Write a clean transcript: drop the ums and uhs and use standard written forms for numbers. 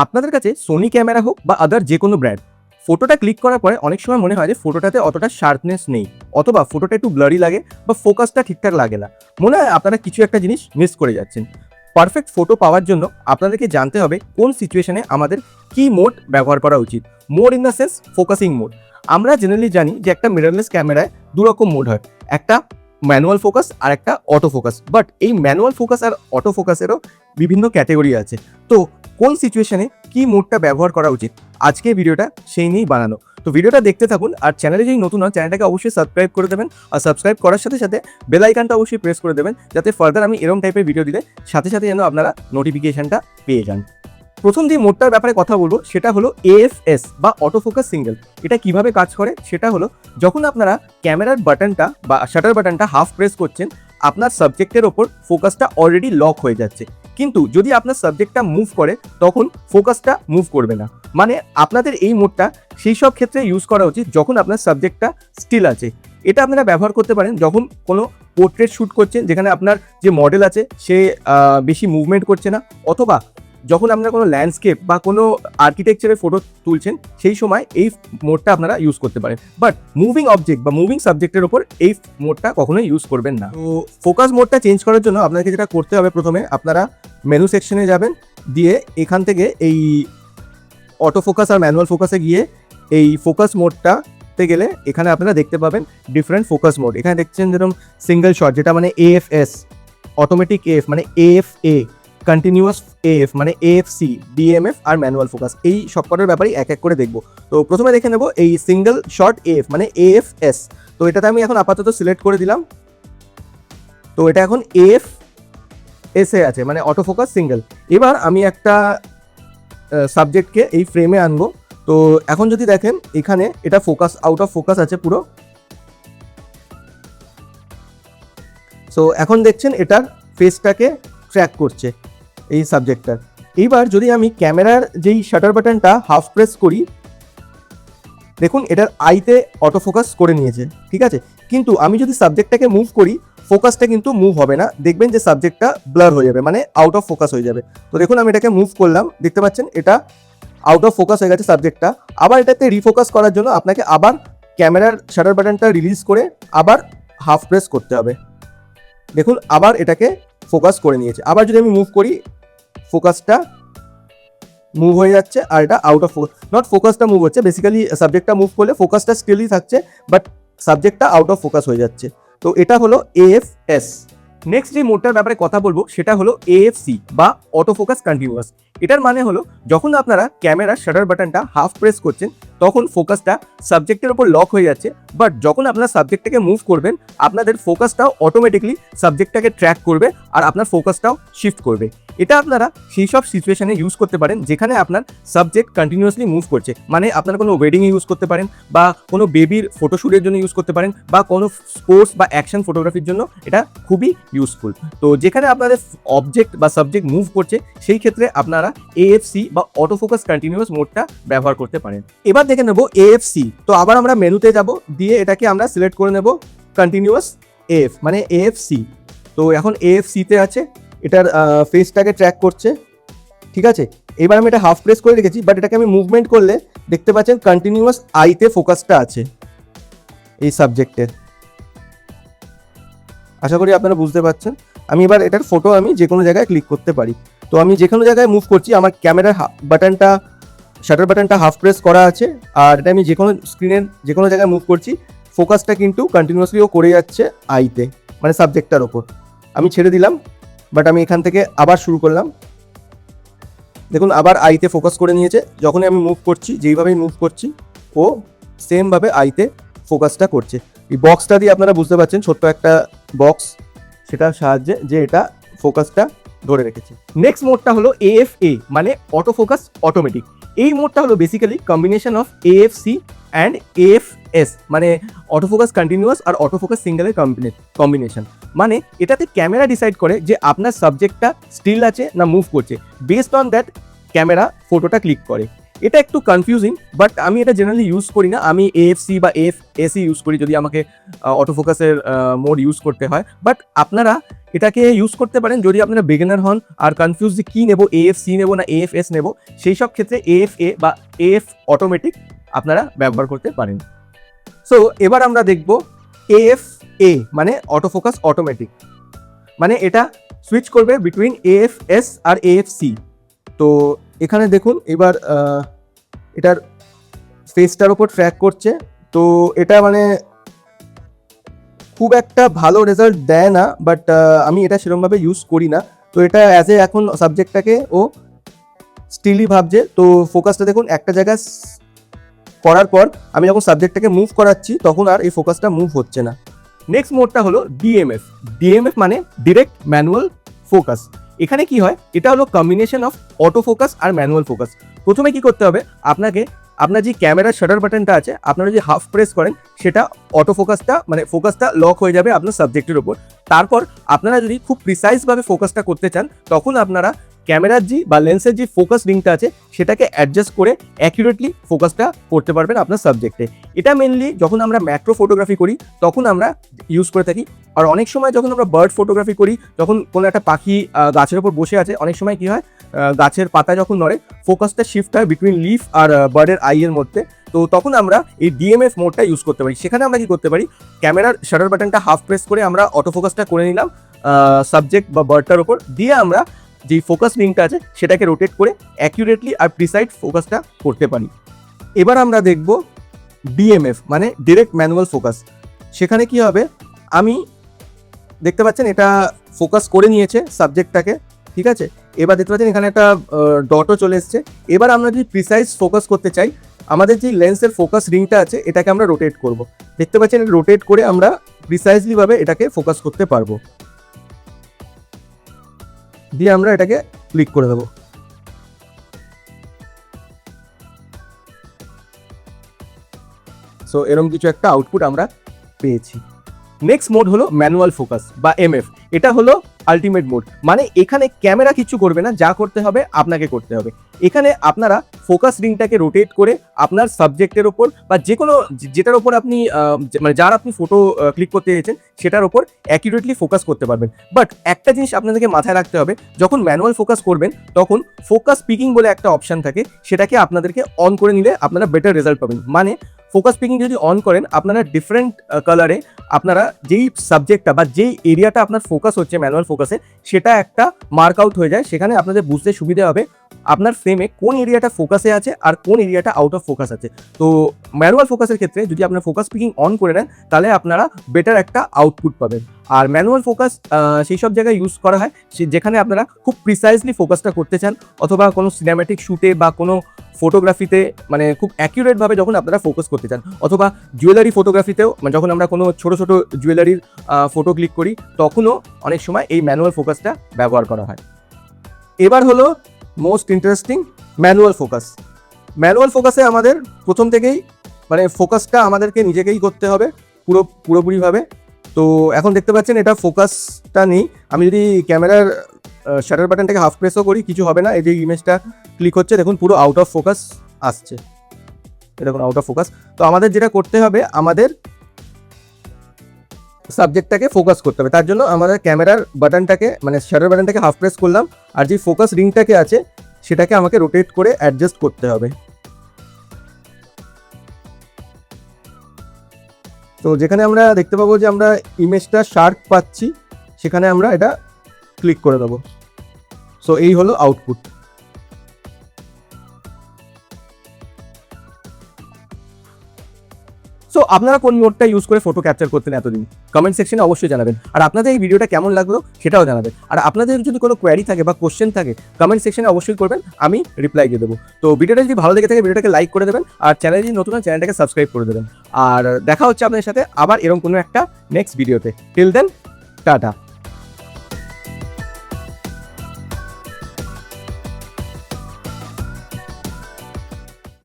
আপনাদের কাছে Sony camera হোক বা আদার যে কোনো ব্র্যান্ড, ফটোটা ক্লিক করার পরে অনেক সময় মনে হয় যে ফটোটাতে অতটা শার্পনেস নেই, অথবা ফটোটা একটু ব্লারি লাগে বা ফোকাসটা ঠিকঠাক লাগে না। মনে হয় আপনারা কিছু একটা জিনিস মিস করে যাচ্ছেন। পারফেক্ট ফটো পাওয়ার জন্য আপনাদেরকে জানতে হবে কোন সিচুয়েশনে আমাদের কি মোড ব্যবহার করা উচিত। Mode in the sense focusing mode. আমরা জেনারেলি জানি যে একটা মিররলেস ক্যামেরায় দুরকম মোড হয়, একটা ম্যানুয়াল ফোকাস আর একটা অটো ফোকাস। বাট এই ম্যানুয়াল ফোকাস আর অটো ফোকাসেরও বিভিন্ন ক্যাটেগরি আছে। তো কোন সিচুয়েশনে কি মোডটা ব্যবহার করা উচিত, আজকে ভিডিওটা সেই নিয়েই বানানো। তো ভিডিওটা দেখতে থাকুন, আর চ্যানেলে যদি নতুন হন চ্যানেলটাকে অবশ্যই সাবস্ক্রাইব করে দেবেন, আর সাবস্ক্রাইব করার সাথে সাথে বেল আইকনটা অবশ্যই প্রেস করে দেবেন, যাতে ফার্দার আমি এরকম টাইপের ভিডিও দিলে সাথে সাথে যেন আপনারা নোটিফিকেশনটা পেয়ে যান। প্রথম যে মোডটার ব্যাপারে কথা বলবো সেটা হলো AFS বা অটো ফোকাস সিঙ্গেল। এটা কিভাবে কাজ করে সেটা হলো, যখন আপনারা ক্যামেরার বাটনটা বা শাটার বাটনটা হাফ প্রেস করছেন, আপনার সাবজেক্টের ওপর ফোকাসটা অলরেডি লক হয়ে যাচ্ছে। কিন্তু যদি আপনার সাবজেক্টটা মুভ করে তখন ফোকাসটা মুভ করবে না। মানে আপনাদের এই মোডটা সেই সব ক্ষেত্রে ইউজ করা উচিত যখন আপনার সাবজেক্টটা স্টিল আছে। এটা আপনারা ব্যবহার করতে পারেন যখন কোনো পোর্ট্রেট শ্যুট করছেন, যেখানে আপনার যে মডেল আছে সে বেশি মুভমেন্ট করছে না, অথবা যখন আপনারা কোনো ল্যান্ডস্কেপ বা কোনো আর্কিটেকচারের ফটো তুলছেন, সেই সময় এই মোডটা আপনারা ইউজ করতে পারেন। বাট মুভিং অবজেক্ট বা মুভিং সাবজেক্টের ওপর এই মোডটা কখনোই ইউজ করবেন না। তো ফোকাস মোডটা চেঞ্জ করার জন্য আপনাকে যেটা করতে হবে, প্রথমে আপনারা মেনু সেকশনে যাবেন, দিয়ে এখান থেকে এই অটো ফোকাস আর ম্যানুয়াল ফোকাসে গিয়ে এই ফোকাস মোডটাতে গেলে এখানে আপনারা দেখতে পাবেন ডিফারেন্ট ফোকাস মোড। এখানে দেখছেন যেরকম সিঙ্গেল শট, যেটা মানে AFS, অটোমেটিক AF মানে AFA, কন্টিনিউয়াস AF মানে AFC, DMF আর ম্যানুয়াল ফোকাস। এই সবকটার ব্যাপারেই এক এক করে দেখবো। তো প্রথমে দেখে নেব এই সিঙ্গেল শট AF মানে AFS। তো এটাতে আমি এখন আপাতত সিলেক্ট করে দিলাম। তো এটা এখন AFS এ আছে, মানে অটো ফোকাস সিঙ্গেল। এবার আমি একটা সাবজেক্টকে এই ফ্রেমে আনবো। তো এখন যদি দেখেন এখানে এটা ফোকাস আউট অফ ফোকাস আছে পুরো। সো এখন দেখছেন এটার ফেসটাকে ট্র্যাক করছে এই সাবজেক্টটার। এইবার যদি আমি ক্যামেরার যেই শাটার বাটনটা হাফ প্রেস করি, দেখুন এটার আইতে অটো ফোকাস করে নিয়েছে, ঠিক আছে। কিন্তু আমি যদি সাবজেক্টটাকে মুভ করি, ফোকাসটা কিন্তু মুভ হবে না, দেখবেন যে সাবজেক্টটা ব্লার হয়ে যাবে, মানে আউট অফ ফোকাস হয়ে যাবে। তো দেখুন আমি এটাকে মুভ করলাম, দেখতে পাচ্ছেন এটা আউট অফ ফোকাস হয়ে গেছে সাবজেক্টটা। আবার এটাতে রিফোকাস করার জন্য আপনাকে আবার ক্যামেরার শাটার বাটনটা রিলিজ করে আবার হাফ প্রেস করতে হবে। দেখুন আবার এটাকে ফোকাস করে নিয়েছে। আবার যদি আমি মুভ করি, ফোকাসটা মুভ হয়ে যাচ্ছে, আর এটা আউট অফ ফোকাস, নট ফোকাসটা মুভ হচ্ছে, বেসিক্যালি সাবজেক্টটা মুভ করলে ফোকাসটা স্টিলই থাকছে, বাট সাবজেক্টটা আউট অফ ফোকাস হয়ে যাচ্ছে। তো এটা হলো AFS। নেক্সট যে মোডটার ব্যাপারে কথা বলবো সেটা হলো AFC বা অটো ফোকাস কন্টিনিউয়াস। এটার মানে হলো, যখন আপনারা ক্যামেরার শাটার বাটনটা হাফ প্রেস করছেন তখন ফোকাসটা সাবজেক্টের উপর লক হয়ে যাচ্ছে, বাট যখন আপনার সাবজেক্টটাকে মুভ করবেন আপনাদের ফোকাসটাও অটোমেটিকলি সাবজেক্টটাকে ট্র্যাক করবে আর আপনার ফোকাসটাও শিফট করবে। এটা আপনারা সেই সব সিচুয়েশনে ইউজ করতে পারেন যেখানে আপনার সাবজেক্ট কন্টিনিউয়াসলি মুভ করছে। মানে আপনারা কোনো ওয়েডিংয়ে ইউজ করতে পারেন, বা কোনো বেবির ফটোশ্যুটের জন্য ইউজ করতে পারেন, বা কোনো স্পোর্টস বা অ্যাকশন ফটোগ্রাফির জন্য এটা খুবই ইউজফুল। তো যেখানে আপনাদের অবজেক্ট বা সাবজেক্ট মুভ করছে সেই ক্ষেত্রে আপনারা AFC বা অটো ফোকাস কন্টিনিউয়াস মোডটা ব্যবহার করতে পারেন। এবার দেখে নেব AFC। তো আবার আমরা মেনুতে যাব, দিয়ে এটাকে আমরা সিলেক্ট করে নেব কন্টিনিউয়াস AF মানে AFC। তো এখন AFC তে আছে, এটার ফেসটাকে ট্র্যাক করছে, ঠিক আছে। এবার আমি এটা হাফ প্রেস করে রেখেছি, বাট এটাকে আমি মুভমেন্ট করলে দেখতে পাচ্ছেন কন্টিনিউয়াস আইতে ফোকাসটা আছে এই সাবজেক্টের। আশা করি আপনারা বুঝতে পারছেন। আমি এবার এটার ফটো আমি যে কোনো জায়গায় ক্লিক করতে পারি। তো আমি যে কোনো জায়গায় মুভ করছি, আমার ক্যামেরার বাটনটা শাটার বাটনটা হাফ প্রেস করা আছে, আর এটা আমি যে কোনো স্ক্রিনের যে কোনো জায়গায় মুভ করছি, ফোকাসটা কিন্তু কন্টিনিউয়াসলি ও করে যাচ্ছে আইতে, মানে সাবজেক্টটার ওপর। আমি ছেড়ে দিলাম, বাট আমি এখান থেকে আবার শুরু করলাম। দেখুন আবার আইতে ফোকাস করে নিয়েছে। যখনই আমি মুভ করছি, যেইভাবেই মুভ করছি ও সেমভাবে আইতে ফোকাসটা করছে। এই বক্সটা দিয়ে আপনারা বুঝতে পারছেন, ছোট্ট একটা বক্স, সেটার সাহায্যে যে এটা ফোকাসটা ধরে রেখেছে। নেক্সট মোডটা হলো AFA মানে অটো ফোকাস অটোমেটিক। এই মোডটা হলো basically combination of AFC and AFS, মানে অটো ফোকাস কন্টিনিউয়াস আর অটো ফোকাস সিঙ্গেলের কম্বিনেশন। মানে এটাতে ক্যামেরা ডিসাইড করে যে আপনার সাবজেক্টটা স্টিল আছে না মুভ করছে। বেসড অন দ্যাট ক্যামেরা ফটোটা ক্লিক করে। এটা একটু কনফিউজিং, বাট আমি এটা জেনারেলি ইউজ করি না। আমি AFC বা AFS ইউজ করি যদি আমাকে অটোফোকাসের মোড ইউজ করতে হয়। বাট আপনারা এটাকে ইউজ করতে পারেন যদি আপনারা বিগিনার হন আর কনফিউজ যে কী নেবো, AFC নেবো না AFS নেবো, সেই সব ক্ষেত্রে AFA বা AF অটোমেটিক আপনারা ব্যবহার করতে পারেন। সো এবার আমরা দেখব AFA মানে অটোফোকাস অটোমেটিক, মানে এটা সুইচ করবে বিটুইন AFS আর AFC। তো এখানে দেখুন এবার এটার ফেসটার ওপর ট্র্যাক করছে। তো এটা মানে খুব একটা ভালো রেজাল্ট দেয় না, বাট আমি এটা সেরকমভাবে ইউজ করি না। তো এটা অ্যাজ এ এখন সাবজেক্টটাকে ও স্টিলি ভাবছে। তো ফোকাসটা দেখুন একটা জায়গায় করার পর আমি যখন সাবজেক্টটাকে মুভ করাচ্ছি তখন আর এই ফোকাসটা মুভ হচ্ছে না। নেক্সট মোডটা হলো DMF মানে ডিরেক্ট ম্যানুয়াল ফোকাস। এখানে কি হয়, এটা হলো কম্বিনেশন অফ অটো ফোকাস আর ম্যানুয়াল ফোকাস। প্রথমে কি করতে হবে, আপনার যে ক্যামেরার শাটার বাটনটা আছে আপনারা যদি হাফ প্রেস করেন সেটা অটো ফোকাসটা মানে ফোকাসটা লক হয়ে যাবে আপনার সাবজেক্টের উপর। তারপর আপনারা যদি খুব প্রিসাইজভাবে ফোকাসটা করতে চান তখন আপনারা ক্যামেরার বা লেন্সের যে ফোকাস রিংটা আছে সেটাকে অ্যাডজাস্ট করে অ্যাকুরেটলি ফোকাসটা করতে পারবেন আপনার সাবজেক্টে। এটা মেনলি যখন আমরা ম্যাক্রো ফটোগ্রাফি করি তখন আমরা ইউজ করে থাকি। আর অনেক সময় যখন আমরা বার্ড ফটোগ্রাফি করি, যখন কোনো একটা পাখি গাছের ওপর বসে আছে, অনেক সময় কি হয় গাছের পাতা যখন নড়ে ফোকাসটা শিফট হয় বিটুইন লিফ আর বার্ডের আইয়ের মধ্যে। তো তখন আমরা এই DMF মোডটা ইউজ করতে পারি। সেখানে আমরা কি করতে পারি, ক্যামেরার শাটার বাটনটা হাফ প্রেস করে আমরা অটো ফোকাসটা করে নিলাম সাবজেক্ট বা বার্ডটার ওপর, দিয়ে আমরা যে ফোকাস রিংটা আছে সেটাকে রোটেট করে অ্যাকুরেটলি আর প্রিসাইজ ফোকাসটা করতে পারি। এবার আমরা দেখব DMF মানে ডিরেক্ট ম্যানুয়াল ফোকাস। সেখানে কি হবে, আমি দেখতে পাচ্ছেন এটা ফোকাস করে নিয়েছে সাবজেক্টটাকে, ঠিক আছে। এবার দেখতে পাচ্ছেন এখানে একটা ডটও চলে এসছে। এবার আমরা যদি প্রিসাইজ ফোকাস করতে চাই, আমাদের যে লেন্সের ফোকাস রিংটা আছে এটাকে আমরা রোটেট করব। দেখতে পাচ্ছেন রোটেট করে আমরা প্রিসাইজলিভাবে এটাকে ফোকাস করতে পারবো। দিয়ে আমরা এটাকে ক্লিক করে দেবো। সো এরকম কিছু একটা আউটপুট আমরা পেয়েছি। নেক্সট মোড হলো ম্যানুয়াল ফোকাস বা MF। এটা হলো আলটিমেট মোড, মানে এখানে ক্যামেরা কিছু করবে না, যা করতে হবে আপনাকে করতে হবে। এখানে আপনারা ফোকাস রিংটাকে রোটেট করে আপনার সাবজেক্টের ওপর বা যে কোনো যেটার ওপর আপনি মানে যার আপনি ফটো ক্লিক করতে চেয়েছেন সেটার ওপর অ্যাকুরেটলি ফোকাস করতে পারবেন। বাট একটা জিনিস আপনাদেরকে মাথায় রাখতে হবে, যখন ম্যানুয়াল ফোকাস করবেন তখন ফোকাস পিকিং বলে একটা অপশান থাকে, সেটাকে আপনাদেরকে অন করে নিলে আপনারা বেটার রেজাল্ট পাবেন। মানে ফোকাস পিকিং যদি অন করেন আপনারা ডিফারেন্ট কালারে আপনারা যেই সাবজেক্টটা বা যেই এরিয়াটা আপনার ফোকাস হচ্ছে ম্যানুয়াল ফোকাসে সেটা একটা মার্ক আউট হয়ে যায়। সেখানে আপনাদের বুঝতে সুবিধা হবে আপনার ফ্রেমে কোন এরিয়াটা ফোকাসে আছে আর কোন এরিয়াটা আউট অফ ফোকাস আছে। তো ম্যানুয়াল ফোকাসের ক্ষেত্রে যদি আপনার ফোকাস পিকিং অন করে নেন তাহলে আপনারা বেটার একটা আউটপুট পাবেন। আর ম্যানুয়াল ফোকাস সেই সব জায়গায় ইউজ করা হয় যেখানে আপনারা খুব প্রিসাইজলি ফোকাসটা করতে চান, অথবা কোনো সিনেম্যাটিক শ্যুটে বা কোনো ফটোগ্রাফিতে মানে খুব অ্যাকুরেটভাবে যখন আপনারা ফোকাস করতে চান, অথবা জুয়েলারি ফটোগ্রাফিতেও যখন আমরা কোনো ছোটো ছোটো জুয়েলারির ফটো ক্লিক করি তখনও অনেক সময় এই ম্যানুয়াল ফোকাসটা ব্যবহার করা হয়। এবার হলো most interesting manual focus. Manual ফোকাসে আমাদের প্রথম থেকেই মানে ফোকাসটা আমাদেরকে নিজেকেই করতে হবে পুরোপুরিভাবে। তো এখন দেখতে পাচ্ছেন এটা ফোকাসটা নেই। আমি যদি ক্যামেরার শাটার বাটনটাকে হাফ প্রেসও করি কিছু হবে না। এই যে ইমেজটা ক্লিক হচ্ছে দেখুন পুরো আউট অফ ফোকাস আসছে, দেখুন আউট অফ ফোকাস। তো আমাদের যেটা করতে হবে, আমাদের সাবজেক্টটাকে ফোকাস করতে হবে। তার জন্য আমাদের ক্যামেরার বাটনটাকে মানে শাটার বাটনটাকে হাফ প্রেস করলাম, আর যে ফোকাস রিংটাকে আছে সেটাকে আমাকে রোটেট করে অ্যাডজাস্ট করতে হবে। তো যেখানে আমরা দেখতে পাবো যে আমরা ইমেজটা শার্প পাচ্ছি সেখানে আমরা এটা ক্লিক করে দেবো। সো এই হলো আউটপুট। সো আপনারা কোন মোডটা ইউজ করে ফটো ক্যাপচার করতেন এতদিন, কমেন্ট সেকশনে অবশ্যই জানাবেন। আর আপনাদের এই ভিডিওটা কেমন লাগলো সেটাও জানাবেন। আর আপনাদের যদি কোনো কোয়ারি থাকে বা কোশ্চেন থাকে কমেন্ট সেকশনে অবশ্যই করবেন, আমি রিপ্লাই দিয়ে দেবো। তো ভিডিওটা যদি ভালো লেগে থাকে ভিডিওটাকে লাইক করে দেবেন, আর চ্যানেল যদি নতুন হয় চ্যানেলটাকে সাবস্ক্রাইব করে দেবেন। আর দেখা হচ্ছে আপনাদের সাথে আবার এরকম কোনো একটা নেক্সট ভিডিওতে। Till then tata.